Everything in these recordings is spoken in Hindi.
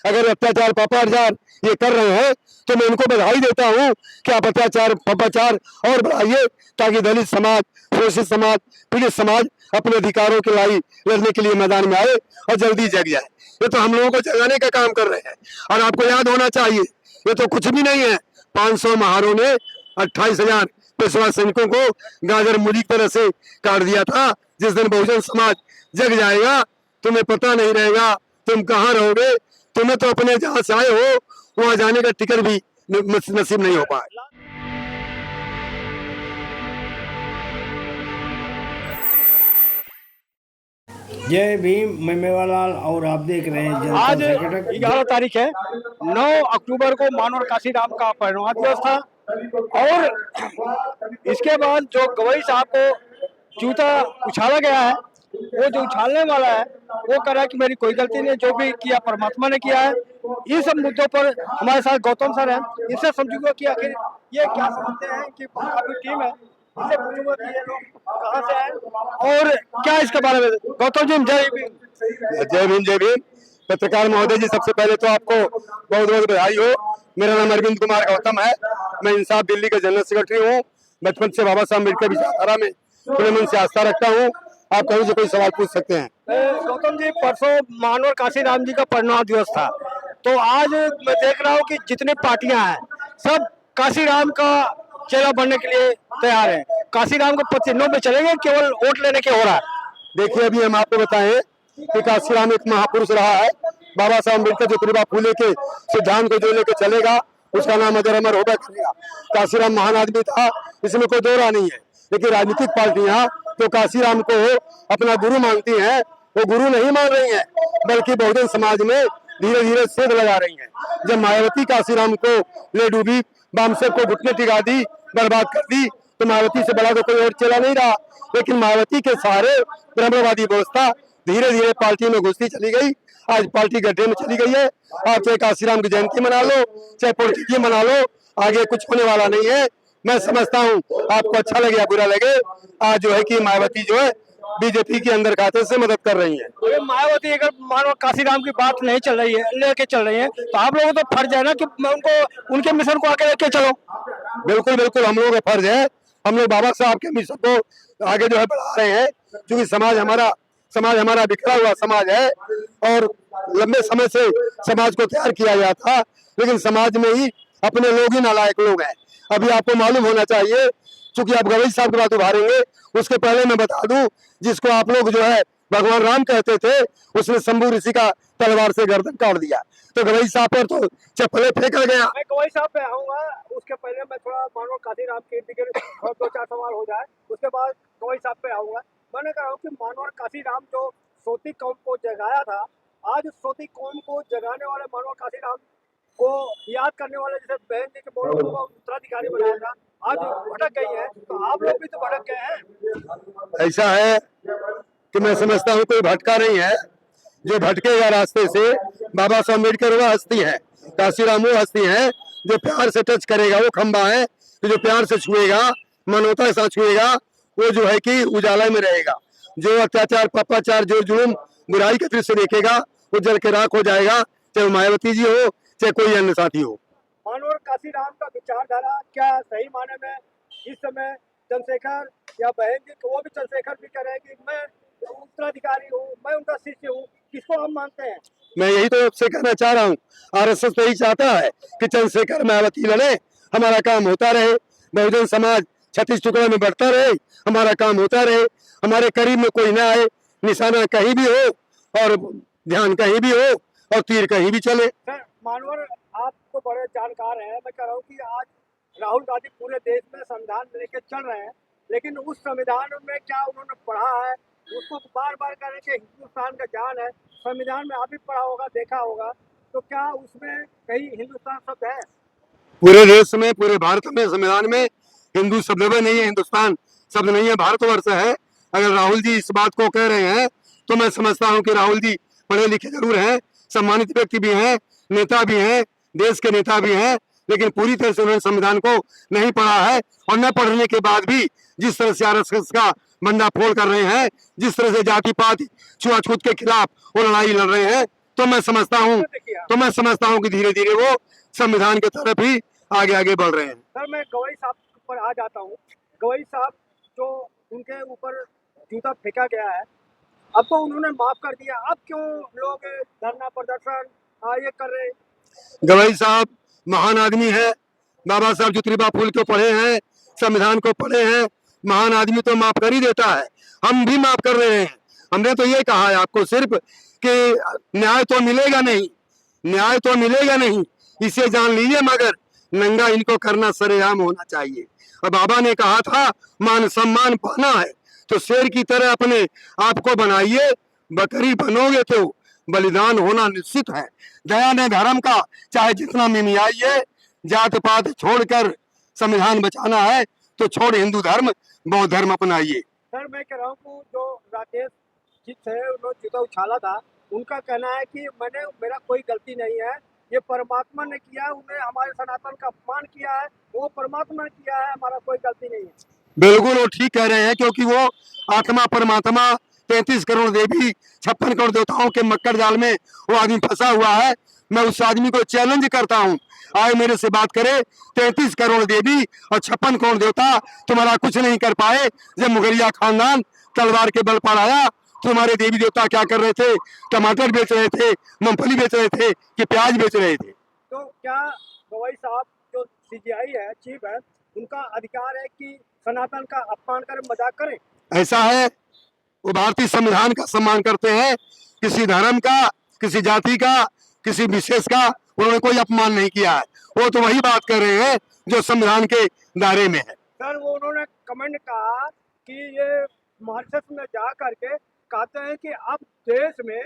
अगर अत्याचार पापाचार ये कर रहे हैं तो मैं उनको बधाई देता हूँ कि आप अत्याचार पापाचार और बढ़ाइए, ताकि दलित समाज, शोषित समाज, पीड़ित समाज अपने अधिकारों के लिए लड़ने के लिए मैदान में आए और जल्दी जग जाए। ये तो हम लोगों को जगाने का काम कर रहे हैं। और आपको याद होना चाहिए, ये तो कुछ भी नहीं है। 500 महारों ने 28,000 पेशवा सैनिकों को गाजर मूली की तरह से काट दिया था। जिस दिन बहुजन समाज जग जाएगा, तुम्हें पता नहीं रहेगा तुम कहाँ रहोगे। तुम्हें तो अपने जहाँ से आए हो वहां जाने का टिकट भी नसीब नहीं हो पाए। जय भीम, मैं मेवालाल और आप देख रहे हैं आज 11 तारीख है। 9 अक्टूबर को मानवर काशीराम का परिनिर्वाण दिवस था और इसके बाद जो गवई साहब को जूता उछाला गया है, वो जो उछालने वाला है वो कह रहा है कि मेरी कोई गलती नहीं, जो भी किया परमात्मा ने किया है। इन सब मुद्दों पर हमारे साथ गौतम सर हैं, इससे समझूंगा कि आखिर ये क्या समझते हैं कि काफी टीम है, इससे पूछूंगा कि ये लोग कहाँ से आए और क्या इसके बारे में। गौतम जी, जय भीम। जय भीम, जय भीम। पत्रकार महोदय जी, सबसे पहले तो आपको बहुत बहुत बधाई हो। मेरा नाम अरविंद कुमार गौतम है, मैं इंसाफ दिल्ली का जनरल सेक्रेटरी हूँ। बचपन से बाबा साहब अम्बेडकर विचारधारा में खुले मन से आस्था रखता हूँ। आप कहीं से कोई सवाल पूछ सकते हैं। गौतम जी, परसों मानवर काशीराम जी का परिनिर्वाण दिवस था, तो आज मैं देख रहा हूँ कि जितनी पार्टियां हैं सब काशीराम का चेला बनने के लिए तैयार है। काशीराम को चिन्हों पे चलेंगे, केवल वोट लेने के हो रहा है। देखिए, अभी हम आपको बताएं कि काशीराम एक महापुरुष रहा है। बाबा साहब अम्बेडकर ज्योतिबा फूले के सिद्धांत को जो लेकर चलेगा उसका नाम अजर अमर होगा करेगा। काशीराम महान आदमी था, इसमें कोई दो राह नहीं है। लेकिन राजनीतिक पार्टियां तो काशीराम को अपना गुरु मानती हैं, वो गुरु नहीं मान रही हैं, बल्कि बहुजन समाज में धीरे धीरे सेध लगा रही हैं। जब मायावती काशीराम को ले डूबी, बामसेब को घुटने टिका दी, बर्बाद कर दी, तो मायावती से बड़ा तो कोई और चेला नहीं रहा। लेकिन मायावती के सहारे ब्रह्मवादी व्यवस्था धीरे धीरे पार्टी में घुसती चली गई। आज पार्टी गड्ढे में चली गई है। आप चाहे काशीराम की जयंती मना लो, चाहे पुण्यतिथि मना लो, आगे कुछ होने वाला नहीं है। मैं समझता हूँ, आपको अच्छा लगे या बुरा लगे, आज जो है कि मायावती जो है बीजेपी के अंदर खाते से मदद कर रही है। तो मायावती अगर मानो काशीराम की बात नहीं चल रही है, लेके चल रही है, तो आप लोगों को तो फर्ज है ना कि उनको उनके मिशन को आगे लेके चलो। बिल्कुल बिल्कुल, हम लोगों का फर्ज है। हम लोग बाबा साहब के मिशन को आगे जो है बढ़ा रहे हैं, क्योंकि समाज हमारा बिखरा हुआ समाज है और लंबे समय से समाज को तैयार किया गया था, लेकिन समाज में ही अपने लोग ही नालायक लोग हैं। अभी आपको मालूम होना चाहिए, चूंकि आप गवई साहब की बात उभारेंगे, उसके पहले मैं बता दूं, जिसको आप लोग जो है भगवान राम कहते थे, उसने शंभू ऋषि का तलवार से गर्दन काट दिया। तो गवई साहब पर तो चप्पलें फेंका गया। मैं गवई साहब पे आऊंगा, उसके पहले मैं थोड़ा मानवर काशीराम के और 2-4 सवाल हो जाए, उसके बाद गवई साहब पे आऊंगा। मैंने कहा कि मानवर काशीराम जो सोती कौम को जगाया था, आज सोती कौम को जगाने वाले मानवर काशीराम को याद करने वाले, जैसे बहन जी के बोलो को उत्तराधिकारी बनाया था, आज भटक गई है। तो आप लोग भी तो भटक गए हैं। ऐसा है कि मैं समझता हूँ कोई भटका नहीं है। जो भटकेगा रास्ते से, बाबा साहब अम्बेडकर वो हस्ती है, काशीराम वो हस्ती है। जो प्यार से टच करेगा वो खंबा है, जो प्यार से छुएगा, मनोता के साथ छुएगा, वो जो है कि उजाला में रहेगा। जो अत्याचार पापाचार, जो जुल्म बुराई के दृश्य देखेगा, वो जल के राख हो जाएगा, चाहे मायावती जी हो, चाहे कोई अन्य साथी हो। मानवर काशीराम का विचारधारा क्या सही माने में इस समय चंद्रशेखर या बहन जी, वो भी चंद्रशेखर भी कह रहे हैं कि मैं उत्तराधिकारी हूँ, मैं उनका शिष्य हूँ, किसको हम मानते हैं? मैं यही तो आपसे कहना चाह रहा हूँ, आरएसएस तो यही चाहता है कि चंद्रशेखर मायावती लड़े, हमारा काम होता रहे, बहुजन समाज 36 टुकड़ों में बढ़ता रहे, हमारा काम होता रहे, हमारे करीब में कोई ना आए, निशाना कहीं भी हो और ध्यान कहीं भी हो और तीर कहीं भी चले। सर मानवर, आप तो बड़े जानकार हैं, मैं कह रहा हूँ कि आज राहुल गांधी पूरे देश में संविधान लेके चल रहे हैं, लेकिन उस संविधान में क्या उन्होंने पढ़ा है? उसको बार बार कह रहे हैं कि हिंदुस्तान का जान है। संविधान में आप भी पढ़ा होगा, देखा होगा, तो क्या उसमें कहीं हिंदुस्तान शब्द है? पूरे देश में, पूरे भारत में संविधान में हिंदू शब्द नहीं है, हिंदुस्तान शब्द नहीं है, भारतवर्ष है। अगर राहुल जी इस बात को कह रहे हैं तो मैं समझता हूं कि राहुल जी पढ़े लिखे जरूर हैं, सम्मानित व्यक्ति भी हैं, नेता भी हैं, देश के नेता भी हैं, लेकिन पूरी तरह से उन्होंने संविधान को नहीं पढ़ा है। और न पढ़ने के बाद भी जिस तरह से आरएसएस का भंडाफोड़ कर रहे हैं, जिस तरह से जाति पात छुआछूत के खिलाफ वो लड़ाई लड़ रहे हैं, तो मैं समझता हूँ तो मैं समझता हूँ कि धीरे धीरे वो संविधान की तरफ ही आगे आगे बढ़ रहे हैं। सर मैं गवई साहब पर आ जाता हूँ। गवई साहब जो उनके ऊपर जूता फेंका गया है, अब तो उन्होंने माफ कर दिया, अब क्यों लोग धरना प्रदर्शन ये कर रहे हैं? गवई साहब महान आदमी है, बाबा साहब ज्योतिबा फूले को पढ़े हैं, संविधान को पढ़े हैं। महान आदमी तो माफ कर ही देता है, हम भी माफ कर रहे हैं। हमने तो ये कहा है आपको सिर्फ कि न्याय तो मिलेगा नहीं, न्याय तो मिलेगा नहीं, इसे जान लीजिए, मगर नंगा इनको करना सरेआम होना चाहिए। और बाबा ने कहा था मान सम्मान पाना है तो शेर की तरह अपने आप को बनाइए, बकरी बनोगे तो बलिदान होना निश्चित है। दया ने धर्म का चाहे जितना मिमियाइए, जात पात छोड़कर संविधान बचाना है तो छोड़ हिंदू धर्म बौद्ध धर्म अपनाइए। सर मैं कह रहा हूँ कि जो राकेश जी थे उन्होंने जूता उछाला था, उनका कहना है कि मेरा कोई गलती नहीं है, ये परमात्मा ने किया है, उन्हें हमारे सनातन का अपमान किया है, वो परमात्मा ने किया है, हमारा कोई गलती नहीं है। बिल्कुल वो ठीक कह रहे हैं, क्योंकि वो आत्मा परमात्मा 33 करोड़ देवी 56 करोड़ देवताओं के मक्कर जाल में वो आदमी फंसा हुआ है। मैं उस आदमी को चैलेंज करता हूँ, आए मेरे से बात करे। 33 करोड़ देवी और 56 करोड़ देवता तुम्हारा कुछ नहीं कर पाए। जब मुगलिया खानदान तलवार के बल पर आया, तुम्हारे देवी देवता क्या कर रहे थे? टमाटर बेच रहे थे, मूंगफली बेच रहे थे कि प्याज बेच रहे थे? तो क्या गवई साहब जो सीजीआई है, चीफ है, उनका अधिकार है कि सनातन का अपमान करें, मजाक करें? ऐसा है, वो भारतीय संविधान का सम्मान करते हैं, किसी धर्म का, किसी जाति का, किसी विशेष का उन्होंने कोई अपमान नहीं किया है। वो तो वही बात कर रहे हैं जो संविधान के दायरे में है। सर वो उन्होंने कमेंट कहा कि ये मॉरिशस में जा करके कहते हैं कि अब देश में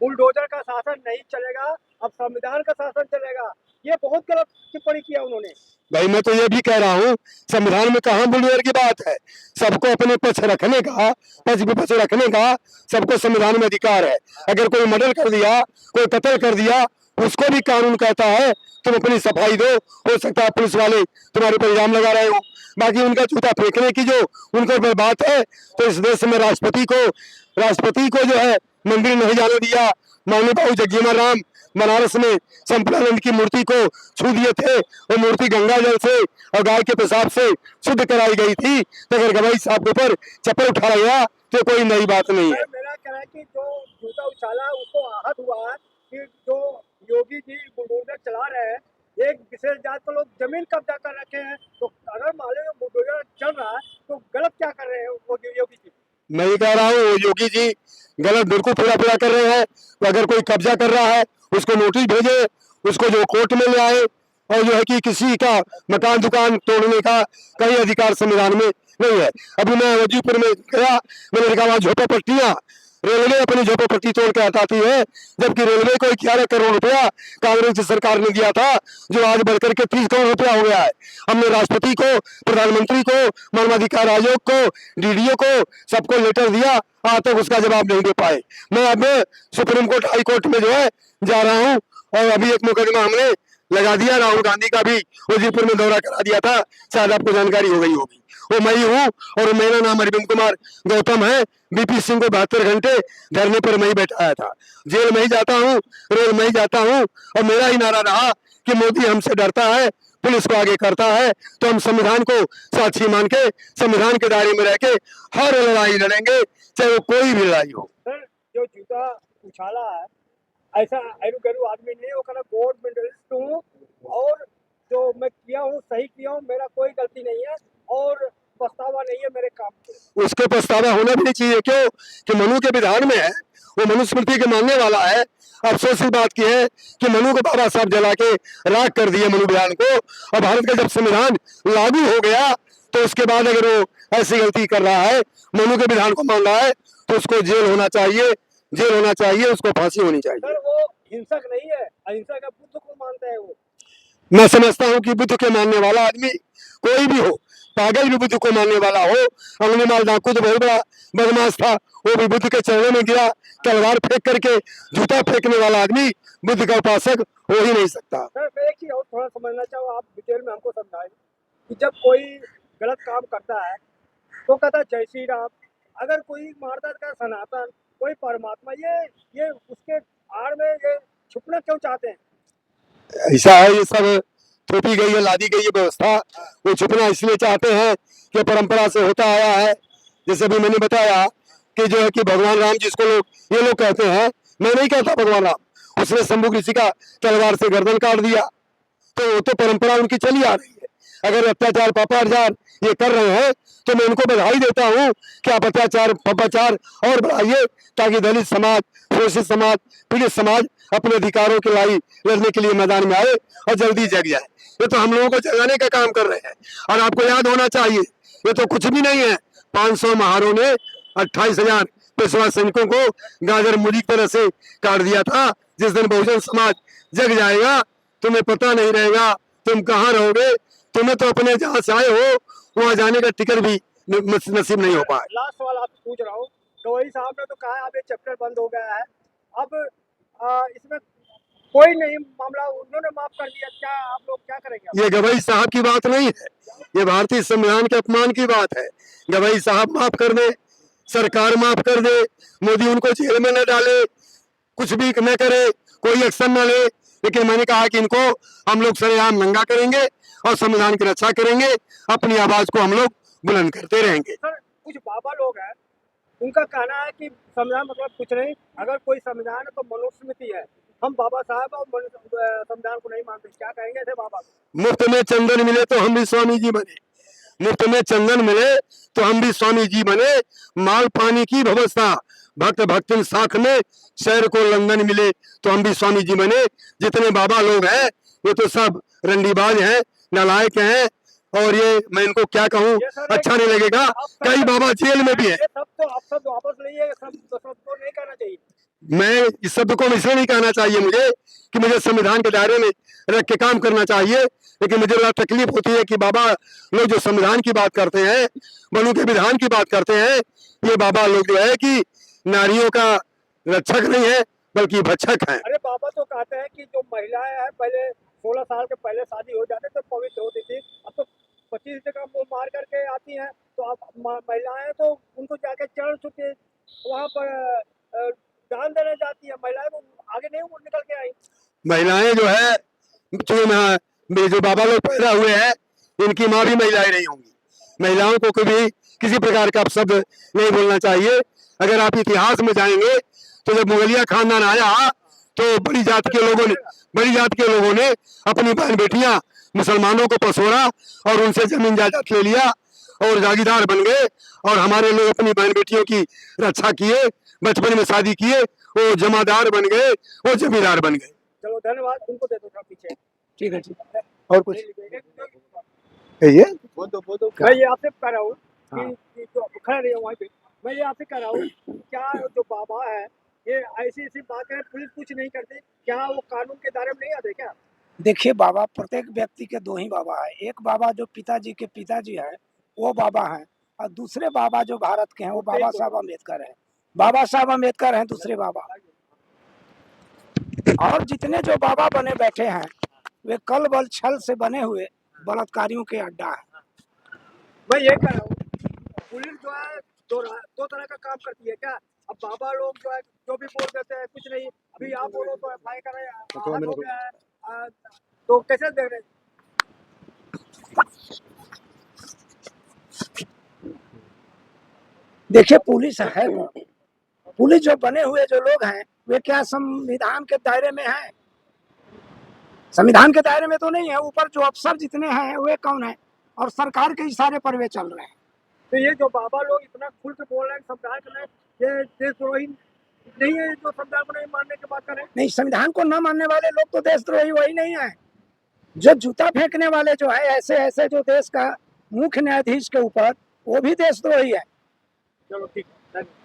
बुलडोजर का शासन नहीं चलेगा, अब संविधान का शासन चलेगा। ये बहुत गलत टिप्पणी किया उन्होंने। भाई मैं तो ये भी कह रहा हूँ, संविधान में कहाँ बुलडोजर की बात है? सबको अपने पक्ष रखने का, पक्ष विपक्ष रखने का सबको संविधान में अधिकार है। अगर कोई मर्डर कर दिया, कोई कत्ल कर दिया, उसको भी कानून कहता है तुम अपनी सफाई दो। हो सकता है पुलिस वाले तुम्हारे पर इल्जाम लगा रहे हो, बाकी उनका जूता फेंकने की जो उनके ऊपर बात है, तो इस देश में राष्ट्रपति को जो है मंदिर नहीं जाने दिया। माननीय बाबू जगजीवन राम बनारस में संपलानंद की मूर्ति को छू दिए थे, वो मूर्ति गंगा जल से और गाय के पेशाब से शुद्ध कराई गई थी। तो अगर गवाई साहब के ऊपर चप्पल उठाया गया तो कोई नई बात नहीं है। मेरा कहना है कि जो जूता उछाला उसको आहत हुआ है कि जो योगी जी बुलडोजर चला रहे हैं, एक विशेष जात के लोग जमीन कब्जा कर रखे हैं, तो अगर मान लो बुलडोजर चल रहा है तो गलत क्या कर रहे हैं वो योगी जी? मैं ये कह रहा हूँ योगी जी गलत बिल्कुल पूरा कर रहे हैं। तो अगर कोई कब्जा कर रहा है उसको नोटिस भेजे, उसको जो कोर्ट में ले आए, और जो है कि किसी का मकान दुकान तोड़ने का कई अधिकार संविधान में नहीं है। अभी मैं वजीपुर में गया, मैंने देखा वहां झोपड़पट्टियां, रेलवे अपनी झोपड़पट्टी तोड़ के हटाती है, जबकि रेलवे को 11 करोड़ रुपया कांग्रेस की सरकार ने दिया था, जो आज बढ़कर के 30 करोड़ रुपया हो गया है। हमने राष्ट्रपति को, प्रधानमंत्री को, मानवाधिकार आयोग को, डीडीओ को, सबको लेटर दिया, आज तक उसका जवाब नहीं दे पाए। मैं अब सुप्रीम कोर्ट, हाई कोर्ट में जो है जा रहा हूँ, और अभी एक मुकदमा हमने लगा दिया। राहुल गांधी का भी वजीरपुर में दौरा करा दिया था, शायद आपको जानकारी हो गई होगी। वो मैं ही हूँ, और मेरा नाम अरविंद कुमार गौतम है। बीपी सिंह को 72 घंटे धरने पर मैं ही बैठाया था। जेल में ही जाता हूँ, रेल में ही जाता हूँ, और मेरा ही नारा रहा कि मोदी हमसे डरता है, पुलिस को आगे करता है, तो हम संविधान को साक्षी मान के संविधान के दायरे में रह के हर लड़ाई लड़ेंगे, चाहे वो कोई भी लड़ाई हो। सर जो जूता उछाला है, ऐसा एरू गैरू आदमी नहीं, वो कहना गोल्ड मेडलिस्ट हूँ और जो मैं किया हूँ सही किया हूँ, मेरा कोई गलती नहीं है और पछतावा नहीं है मेरे काम पे। उसके पछतावा होना भी नहीं चाहिए, क्यों कि मनु के विधान में है, वो मनुस्मृति के मानने वाला है। अफसोस की बात की है कि मनु को बाबा साहब जला के राख कर दिए मनु विधान को, और भारत का जब संविधान लागू हो गया तो उसके बाद अगर वो ऐसी गलती कर रहा है, मनु के विधान को मान रहा है, तो उसको जेल होना चाहिए, उसको फांसी होनी चाहिए। सर वो हिंसक नहीं है, अहिंसा का बुद्ध को मानते हैं वो। मैं समझता हूँ कि बुद्ध के मानने वाला आदमी कोई भी हो, पागल भी बुद्ध को मानने वाला हो। अंगुलीमाल डाकू तो बहुत बड़ा बदमाश था, वो भी बुद्ध के चरणों में गिरा, तलवार फेंक करके जूता फेंकने वाला आदमी बुद्ध का उपासक हो ही नहीं सकता। सर मैं एक ही और थोड़ा समझना चाहूँ, आप डिटेल में हमको समझाएं कि जब कोई गलत काम करता है तो कहता है जय श्री राम, अगर कोई मारता है सनातन, कोई परमात्मा, ये उसके आड़ में ये छुपना क्यों चाहते हैं? ऐसा है, ये सब थोपी गई है, लादी गई है व्यवस्था। वो छुपना इसलिए चाहते हैं कि परंपरा से होता आया है। जैसे अभी मैंने बताया कि जो है कि भगवान राम जिसको लोग ये लोग कहते हैं, मैं नहीं कहता भगवान राम, उसने शंभु ऋषि का तलवार से गर्दन काट दिया, तो वो तो परंपरा उनकी चली आ रही है। अगर अत्याचार पापाचार ये कर रहे हैं तो मैं उनको बधाई देता हूँ कि आप अत्याचार पापाचार और बढ़ाइए, ताकि दलित समाज, शोषित समाज, पीड़ित समाज अपने अधिकारों के लिए लड़ने के लिए मैदान में आए और जल्दी जग जाए। ये तो हम लोगों को जगाने का काम कर रहे हैं। और आपको याद होना चाहिए, ये तो कुछ भी नहीं है। 500 महारों ने 28,000 पेशवा सैनिकों को गाजर मूली की तरह से काट दिया था। जिस दिन बहुजन समाज जग जाएगा, तुम्हें पता नहीं रहेगा तुम कहाँ रहोगे। तुम्हें तो अपने जहाँ से आए हो वहाँ जाने का टिकट भी नसीब नहीं हो पाए। लास्ट सवाल आपसे पूछ रहा हूँ, गवई साहब ने तो कहा है अब ये चैप्टर बंद हो गया है, अब इसमें कोई नहीं मामला उन्होंने माफ कर दिया, क्या आप लोग क्या करेंगे? ये गवई साहब की बात नहीं है, ये भारतीय संविधान के अपमान की बात है। गवई साहब माफ कर दे, सरकार माफ कर दे, मोदी उनको जेल में न डाले, कुछ भी न करे, कोई एक्शन न ले, लेकिन मैंने कहा कि इनको हम लोग सरेआम नंगा करेंगे और संविधान की रक्षा करेंगे। अपनी आवाज को हम लोग बुलंद करते रहेंगे। सर कुछ बाबा लोग हैं, उनका कहना है कि संविधान मतलब कुछ नहीं, अगर कोई संविधान है तो मनुस्मृति है, हम बाबा साहब और संविधान को नहीं मानते, क्या कहेंगे ऐसे बाबा? मुफ्त में चंदन मिले तो हम भी स्वामी जी बने, मुफ्त में चंदन मिले तो हम भी स्वामी जी बने। माल पानी की व्यवस्था भक्त भक्तिन साथ में, शहर को लंदन मिले तो हम भी स्वामी जी बने। जितने बाबा लोग हैं ये तो सब रंडीबाज हैं, नालायक हैं, और ये मैं इनको क्या कहूँ, अच्छा नहीं लगेगा। कई बाबा जेल में भी है। सब तो आप सब वापस लीजिए, सब तो नहीं कहना चाहिए। मैं इस शब्द को इसलिए नहीं कहना चाहिए मुझे कि मुझे संविधान के दायरे में रख के काम करना चाहिए, लेकिन मुझे बड़ा तकलीफ होती है कि बाबा लोग जो संविधान की बात करते हैं, वनों के विधान की बात करते हैं, ये बाबा लोग जो है कि नारियों का रक्षक नहीं है बल्कि भक्षक है। अरे बाबा तो कहते हैं कि जो महिलाएं हैं पहले 16 साल के पहले शादी हो जाते तो पवित्र होती थी, अब तो 25 जगह वो मार करके आती हैं, तो अब महिलाएं तो उनको जाके चरण चुके वहाँ पर दान देने जाती है, महिलाएं तो आगे नहीं वो निकल के आई। महिलाएं जो है, जो बाबा लोग पैदा हुए हैं, इनकी माँ भी महिलाएं नहीं होंगी। महिलाओं को कभी किसी प्रकार का शब्द नहीं बोलना चाहिए। अगर आप इतिहास में जाएंगे तो जब मुगलिया खानदान आया तो बड़ी जात के लोगों ने अपनी बहन बेटियां मुसलमानों को पसोरा और उनसे जमीन जायदाद ले लिया और जागीरदार बन गए। और हमारे लोग अपनी बहन बेटियों की रक्षा किए, बचपन में शादी किए, वो जमादार बन गए, वो जमींदार बन गए। चलो धन्यवाद, उनको दे दो पीछे। ठीक है, ठीक है। और कुछ ये मैं ये आपसे कह रहा हूँ कि जो खड़े रहे वहीं पे, मैं ये आपसे कह रहा हूँ क्या जो बाबा है ये ऐसी ऐसी बातें पुलिस कुछ नहीं करती, क्या वो कानून के दायरे में नहीं आते क्या? देखिए बाबा, प्रत्येक व्यक्ति के दो ही बाबा है। एक बाबा जो पिताजी के पिताजी है वो बाबा है, और दूसरे बाबा जो भारत के हैं वो बाबा साहब अम्बेडकर है। बाबा साहब अम्बेडकर हैं दूसरे बाबा। और जितने जो बाबा बने बैठे हैं वे कल बल छल से बने हुए बलात्कारियों के अड्डा है। मैं ये कह रहा हूँ पुलिस जो है दो तरह का काम करती है क्या? अब बाबा लोग जो है जो भी बोल देते हैं कुछ नहीं, अभी आप बोलो तो एफआईआर कर रहे हैं, तो कैसे देख रहे हैं? देखिए पुलिस है वो, पुलिस जो बने हुए जो लोग हैं वे क्या संविधान के दायरे में हैं? संविधान के दायरे में तो नहीं है। ऊपर जो अफसर जितने हैं वे कौन है, और सरकार के इशारे पर वे चल रहे हैं। तो ये जो बाबा लोग इतना खुल के बोल रहे हैं संविधान के लिए, ये देशद्रोही नहीं है जो संविधान को नहीं मानने की बात करें? नहीं, संविधान को न मानने वाले लोग तो देशद्रोही वही नहीं है। जो जूता फेंकने वाले जो है ऐसे ऐसे जो देश का मुख्य न्यायाधीश के ऊपर, वो भी देशद्रोही है। चलो ठीक है, धन्यवाद।